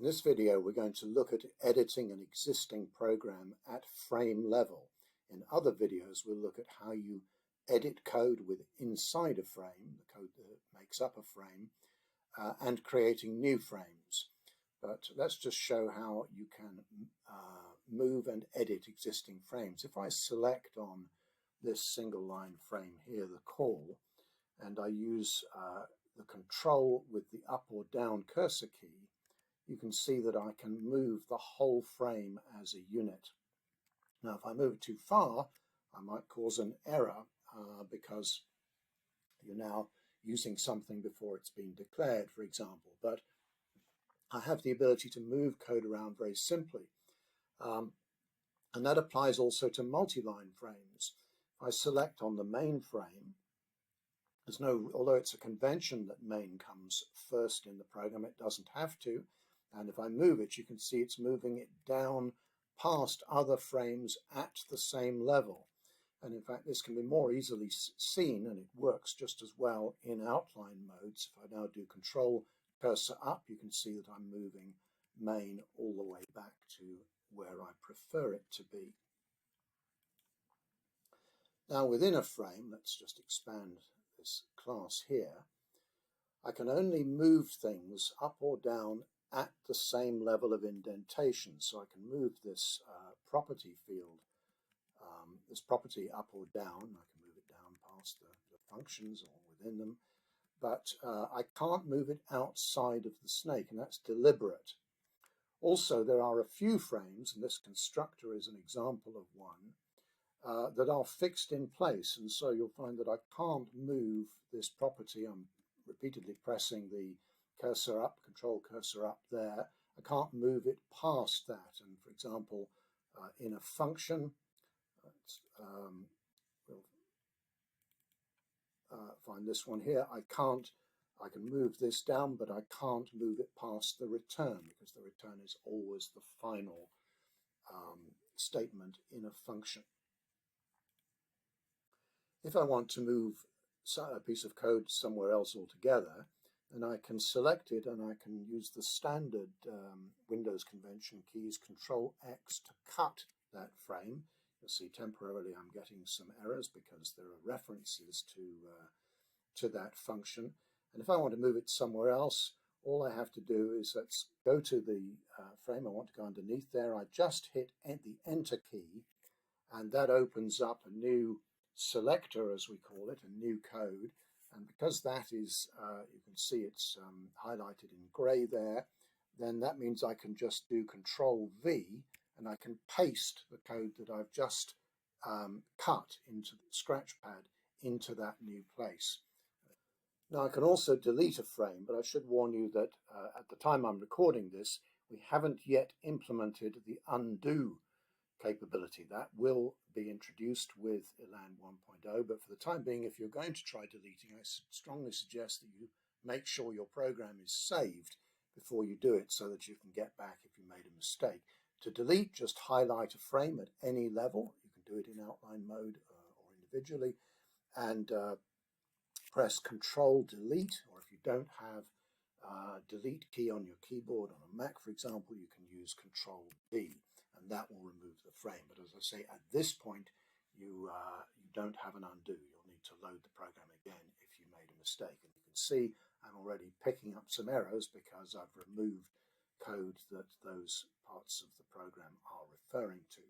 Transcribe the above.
In this video, we're going to look at editing an existing program at frame level. In other videos, we'll look at how you edit code with inside a frame, the code that makes up a frame, and creating new frames. But let's just show how you can move and edit existing frames. If I select on this single line frame here, the call, and I use the control with the up or down cursor key, you can see that I can move the whole frame as a unit. Now, if I move it too far, I might cause an error because you're now using something before it's been declared, for example. But I have the ability to move code around very simply. And that applies also to multi-line frames. If I select on the main frame, although it's a convention that main comes first in the program, it doesn't have to. And if I move it, you can see it's moving it down past other frames at the same level. And in fact, this can be more easily seen, and it works just as well in outline modes. If I now do control cursor up, you can see that I'm moving main all the way back to where I prefer it to be. Now within a frame, let's just expand this class here, I can only move things up or down at the same level of indentation. So I can move this property field, this property up or down. I can move it down past the functions or within them, but I can't move it outside of the snake, and that's deliberate. Also, there are a few frames, and this constructor is an example of one, that are fixed in place, and so you'll find that I can't move this property. I'm repeatedly pressing the cursor up, control cursor up there. I can't move it past that. And for example, in a function, we'll find this one here. I can move this down, but I can't move it past the return, because the return is always the final statement in a function. If I want to move a piece of code somewhere else altogether, then I can select it, and I can use the standard Windows convention keys, Control X, to cut that frame. You'll see temporarily I'm getting some errors because there are references to that function. And if I want to move it somewhere else, all I have to do is let's go to the frame I want to go underneath there. I just hit the Enter key, and that opens up a new selector, as we call it, a new code. And because that is, you can see it's highlighted in grey there, then that means I can just do Control V, and I can paste the code that I've just cut into the scratch pad into that new place. Now I can also delete a frame, but I should warn you that at the time I'm recording this, we haven't yet implemented the undo capability. That will be introduced with Elan 1.0, but for the time being, if you're going to try deleting, I strongly suggest that you make sure your program is saved before you do it, so that you can get back if you made a mistake. To delete, just highlight a frame at any level. You can do it in outline mode or individually, and press Control Delete, or if you don't have delete key on your keyboard on a Mac, for example, you can use Control D, and that will remove the frame. But as I say, at this point, you don't have an undo. You'll need to load the program again if you made a mistake. And you can see I'm already picking up some errors because I've removed code that those parts of the program are referring to.